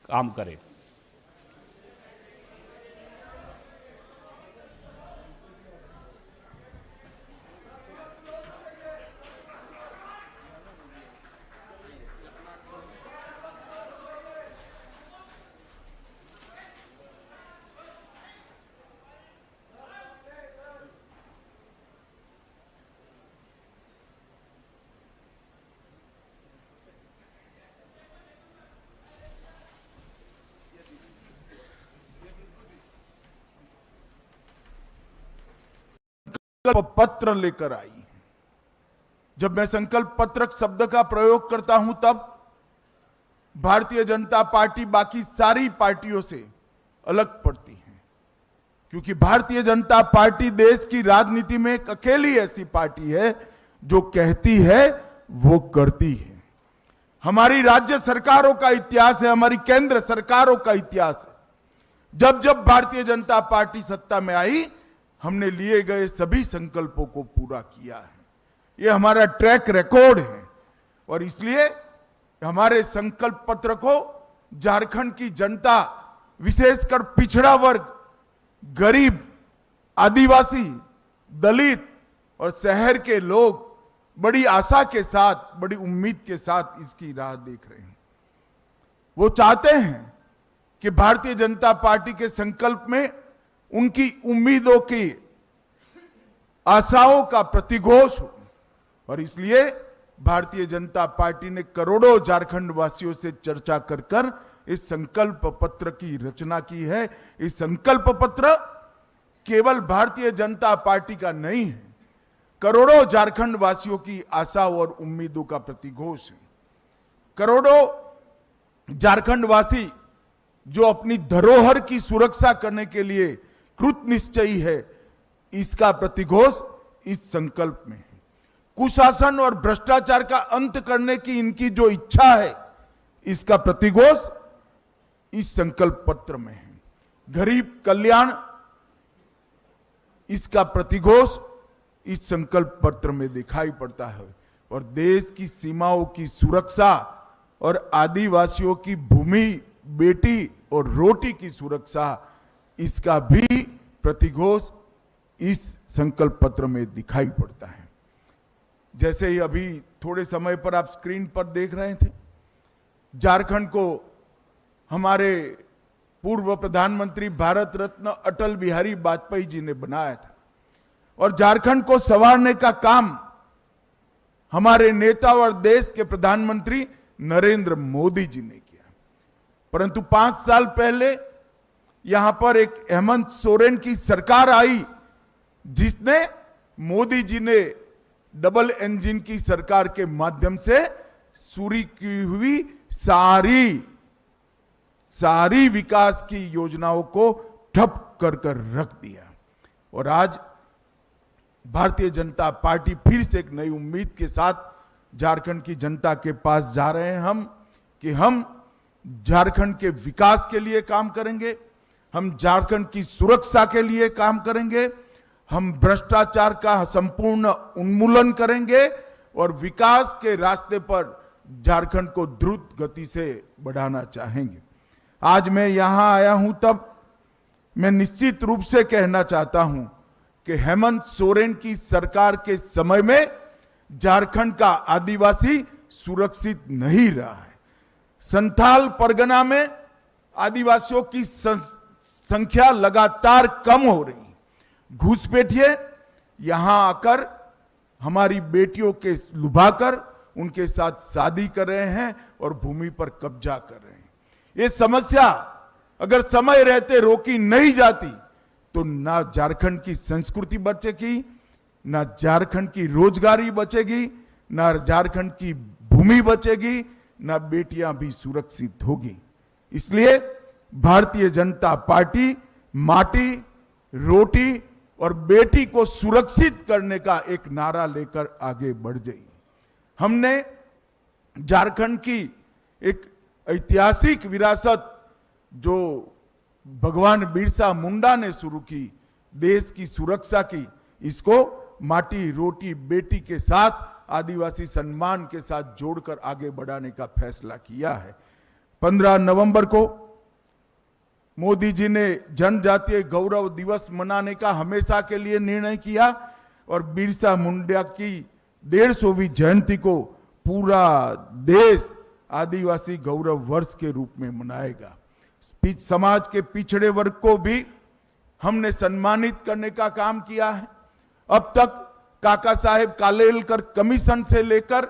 काम करें। संकल्प पत्र लेकर आई। जब मैं संकल्प पत्र शब्द का प्रयोग करता हूं तब भारतीय जनता पार्टी बाकी सारी पार्टियों से अलग पड़ती है, क्योंकि भारतीय जनता पार्टी देश की राजनीति में एक अकेली ऐसी पार्टी है जो कहती है वो करती है। हमारी राज्य सरकारों का इतिहास है, हमारी केंद्र सरकारों का इतिहास है। जब जब भारतीय जनता पार्टी सत्ता में आई, हमने लिए गए सभी संकल्पों को पूरा किया है। यह हमारा ट्रैक रिकॉर्ड है और इसलिए हमारे संकल्प पत्र को झारखंड की जनता, विशेषकर पिछड़ा वर्ग, गरीब, आदिवासी, दलित और शहर के लोग बड़ी आशा के साथ, बड़ी उम्मीद के साथ इसकी राह देख रहे हैं। वो चाहते हैं कि भारतीय जनता पार्टी के संकल्प में उनकी उम्मीदों की, आशाओं का प्रतिघोष हो और इसलिए भारतीय जनता पार्टी ने करोड़ों झारखंड वासियों से चर्चा कर कर इस संकल्प पत्र की रचना की है। इस संकल्प पत्र केवल भारतीय जनता पार्टी का नहीं है, करोड़ों झारखंड वासियों की आशाओं और उम्मीदों का प्रतिघोष है। करोड़ों झारखंड वासी जो अपनी धरोहर की सुरक्षा करने के लिए कृत निश्चयी है, इसका प्रतिघोष इस संकल्प में है। कुशासन और भ्रष्टाचार का अंत करने की इनकी जो इच्छा है, इसका प्रतिघोष इस संकल्प पत्र में है। गरीब कल्याण, इसका प्रतिघोष इस संकल्प पत्र में दिखाई पड़ता है और देश की सीमाओं की सुरक्षा और आदिवासियों की भूमि, बेटी और रोटी की सुरक्षा, इसका भी प्रतिघोष इस संकल्प पत्र में दिखाई पड़ता है। जैसे ही अभी थोड़े समय पर आप स्क्रीन पर देख रहे थे, झारखंड को हमारे पूर्व प्रधानमंत्री भारत रत्न अटल बिहारी वाजपेयी जी ने बनाया था और झारखंड को संवारने का काम हमारे नेता और देश के प्रधानमंत्री नरेंद्र मोदी जी ने किया। परंतु 5 साल पहले यहां पर एक हेमंत सोरेन की सरकार आई, जिसने मोदी जी ने डबल इंजन की सरकार के माध्यम से शुरू की हुई सारी विकास की योजनाओं को ठप कर रख दिया। और आज भारतीय जनता पार्टी फिर से एक नई उम्मीद के साथ झारखंड की जनता के पास जा रहे हैं हम झारखंड के विकास के लिए काम करेंगे, हम झारखंड की सुरक्षा के लिए काम करेंगे, हम भ्रष्टाचार का संपूर्ण उन्मूलन करेंगे और विकास के रास्ते पर झारखंड को द्रुत गति से बढ़ाना चाहेंगे। आज मैं यहां आया हूं तब मैं निश्चित रूप से कहना चाहता हूं कि हेमंत सोरेन की सरकार के समय में झारखंड का आदिवासी सुरक्षित नहीं रहा है। संथाल परगना में आदिवासियों की संख्या लगातार कम हो रही। घुसपैठिए यहां आकर हमारी बेटियों के लुभाकर उनके साथ शादी कर रहे हैं और भूमि पर कब्जा कर रहे हैं। ये समस्या अगर समय रहते रोकी नहीं जाती तो ना झारखंड की संस्कृति बचेगी, ना झारखंड की रोजगारी बचेगी, ना झारखंड की भूमि बचेगी, ना बेटियां भी सुरक्षित होगी। इसलिए भारतीय जनता पार्टी माटी, रोटी और बेटी को सुरक्षित करने का एक नारा लेकर आगे बढ़ गई। हमने झारखंड की एक ऐतिहासिक विरासत जो भगवान बिरसा मुंडा ने शुरू की, देश की सुरक्षा की, इसको माटी, रोटी, बेटी के साथ आदिवासी सम्मान के साथ जोड़कर आगे बढ़ाने का फैसला किया है। 15 नवंबर को मोदी जी ने जनजातीय गौरव दिवस मनाने का हमेशा के लिए निर्णय किया और बिरसा मुंडा की 150वीं जयंती को पूरा देश आदिवासी गौरव वर्ष के रूप में मनाएगा। समाज के पिछड़े वर्ग को भी हमने सम्मानित करने का काम किया है। अब तक काका साहेब कालेलकर कमीशन से लेकर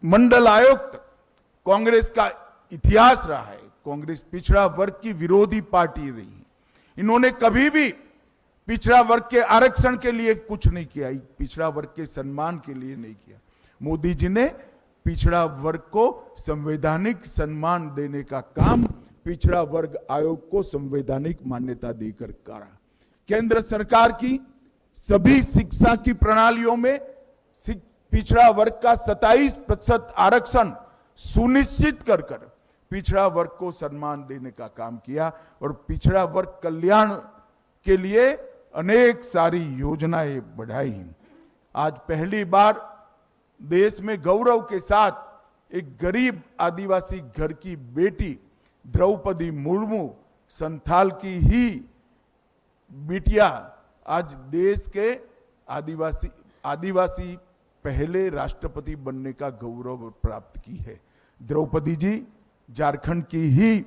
मंडल आयोग तक कांग्रेस का इतिहास रहा है। कांग्रेस पिछड़ा वर्ग की विरोधी पार्टी रही है। इन्होंने कभी भी पिछड़ा वर्ग के आरक्षण के लिए कुछ नहीं किया, पिछड़ा वर्ग के सम्मान के लिए नहीं किया। मोदी जी ने पिछड़ा वर्ग को संवैधानिक सम्मान देने का काम पिछड़ा वर्ग आयोग को संवैधानिक मान्यता देकर करा। केंद्र सरकार की सभी शिक्षा की प्रणालियों में पिछड़ा वर्ग का 27% आरक्षण सुनिश्चित कर पिछड़ा वर्ग को सम्मान देने का काम किया और पिछड़ा वर्ग कल्याण के लिए अनेक सारी योजनाएं बढ़ाई। आज पहली बार देश में गौरव के साथ एक गरीब आदिवासी घर की बेटी द्रौपदी मुर्मू, संथाल की ही बिटिया, आज देश के आदिवासी पहले राष्ट्रपति बनने का गौरव प्राप्त की है। द्रौपदी जी झारखंड की ही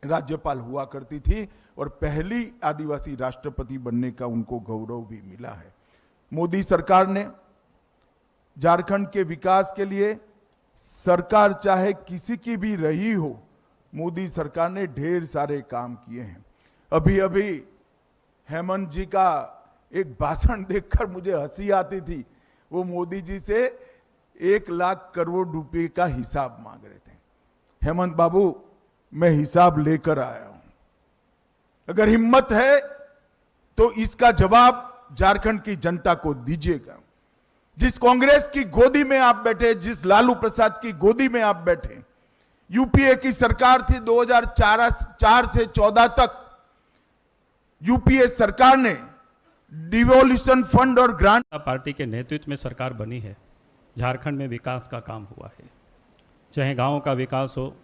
राज्यपाल हुआ करती थी और पहली आदिवासी राष्ट्रपति बनने का उनको गौरव भी मिला है। मोदी सरकार ने झारखंड के विकास के लिए, सरकार चाहे किसी की भी रही हो, मोदी सरकार ने ढेर सारे काम किए हैं। अभी अभी हेमंत जी का एक भाषण देखकर मुझे हंसी आती थी। वो मोदी जी से 1 लाख करोड़ रुपए का हिसाब मांग रहे थे। हेमंत बाबू, मैं हिसाब लेकर आया हूं, अगर हिम्मत है तो इसका जवाब झारखंड की जनता को दीजिएगा। जिस कांग्रेस की गोदी में आप बैठे, जिस लालू प्रसाद की गोदी में आप बैठे, यूपीए की सरकार थी 2004 से 14 तक। यूपीए सरकार ने डिवोल्यूशन फंड और ग्रांट पार्टी के नेतृत्व में सरकार बनी है। झारखंड में विकास का काम हुआ है, चाहे गांव का विकास हो,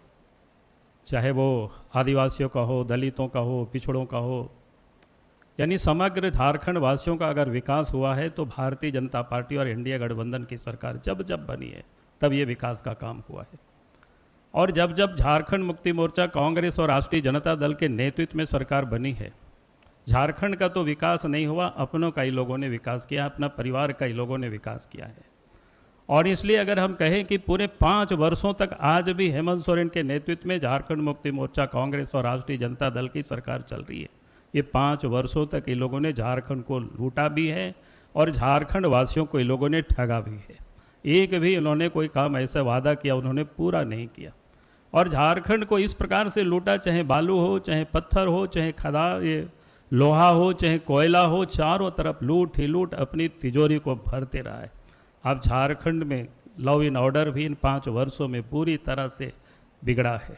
चाहे वो आदिवासियों का हो, दलितों का हो, पिछड़ों का हो, यानी समग्र झारखंड वासियों का अगर विकास हुआ है तो भारतीय जनता पार्टी और एनडीए गठबंधन की सरकार जब जब बनी है तब ये विकास का काम हुआ है। और जब जब झारखंड मुक्ति मोर्चा, कांग्रेस और राष्ट्रीय जनता दल के नेतृत्व में सरकार बनी है, झारखंड का तो विकास नहीं हुआ, अपनों का ही लोगों ने विकास किया, अपना परिवार का ही लोगों ने विकास किया है। और इसलिए अगर हम कहें कि पूरे 5 वर्षों तक आज भी हेमंत सोरेन के नेतृत्व में झारखंड मुक्ति मोर्चा, कांग्रेस और राष्ट्रीय जनता दल की सरकार चल रही है, ये 5 वर्षों तक ये लोगों ने झारखंड को लूटा भी है और झारखंड वासियों को ये लोगों ने ठगा भी है। एक भी इन्होंने कोई काम ऐसा वादा किया उन्होंने पूरा नहीं किया और झारखंड को इस प्रकार से लूटा, चाहे बालू हो, चाहे पत्थर हो, चाहे ये लोहा हो, चाहे कोयला हो, चारों तरफ लूट ही लूट अपनी तिजोरी को भरते रहा है। अब झारखंड में लॉ एंड ऑर्डर भी इन 5 वर्षों में पूरी तरह से बिगड़ा है।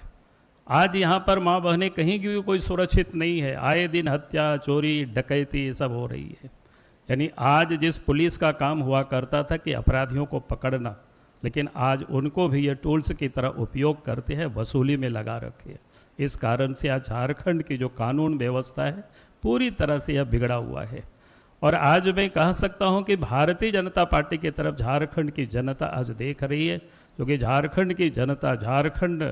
आज यहाँ पर माँ बहनें कहीं की भी कोई सुरक्षित नहीं है, आए दिन हत्या, चोरी, डकैती ये सब हो रही है। यानी आज जिस पुलिस का काम हुआ करता था कि अपराधियों को पकड़ना, लेकिन आज उनको भी ये टूल्स की तरह उपयोग करते हैं, वसूली में लगा रखे हैं। इस कारण से आज झारखंड की जो कानून व्यवस्था है पूरी तरह से यह बिगड़ा हुआ है। और आज मैं कह सकता हूं कि भारतीय जनता पार्टी की तरफ झारखंड की जनता आज देख रही है, क्योंकि झारखंड की जनता, झारखंड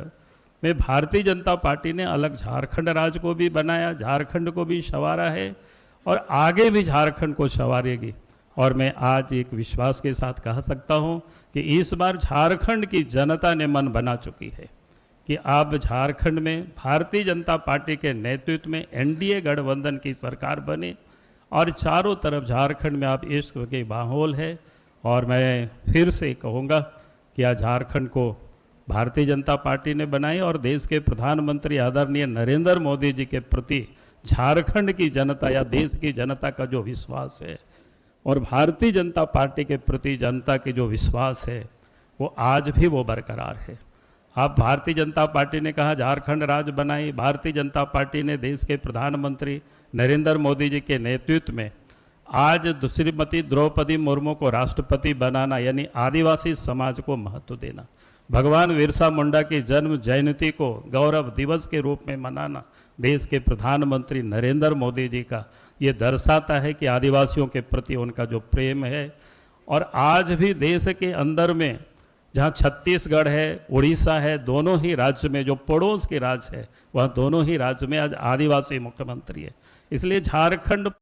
में भारतीय जनता पार्टी ने अलग झारखंड राज्य को भी बनाया, झारखंड को भी संवारा है और आगे भी झारखंड को संवारेगी। और मैं आज एक विश्वास के साथ कह सकता हूं कि इस बार झारखंड की जनता ने मन बना चुकी है कि अब झारखंड में भारतीय जनता पार्टी के नेतृत्व में एनडीए गठबंधन की सरकार बने और चारों तरफ झारखंड में अब इश्क के माहौल है। और मैं फिर से कहूँगा कि आज झारखंड को भारतीय जनता पार्टी ने बनाई और देश के प्रधानमंत्री आदरणीय नरेंद्र मोदी जी के प्रति झारखंड की जनता या देश की जनता का जो विश्वास है और भारतीय जनता पार्टी के प्रति जनता की जो विश्वास है वो आज भी वो बरकरार है। अब भारतीय जनता पार्टी ने कहा झारखंड राज्य बनाई, भारतीय जनता पार्टी ने देश के प्रधानमंत्री नरेंद्र मोदी जी के नेतृत्व में आज श्रीमती द्रौपदी मुर्मू को राष्ट्रपति बनाना, यानी आदिवासी समाज को महत्व देना, भगवान बिरसा मुंडा की जन्म जयंती को गौरव दिवस के रूप में मनाना देश के प्रधानमंत्री नरेंद्र मोदी जी का ये दर्शाता है कि आदिवासियों के प्रति उनका जो प्रेम है। और आज भी देश के अंदर में जहाँ छत्तीसगढ़ है, उड़ीसा है, दोनों ही राज्य में जो पड़ोस के राज्य है वह दोनों ही राज्य में आज आदिवासी मुख्यमंत्री है। इसलिए झारखंड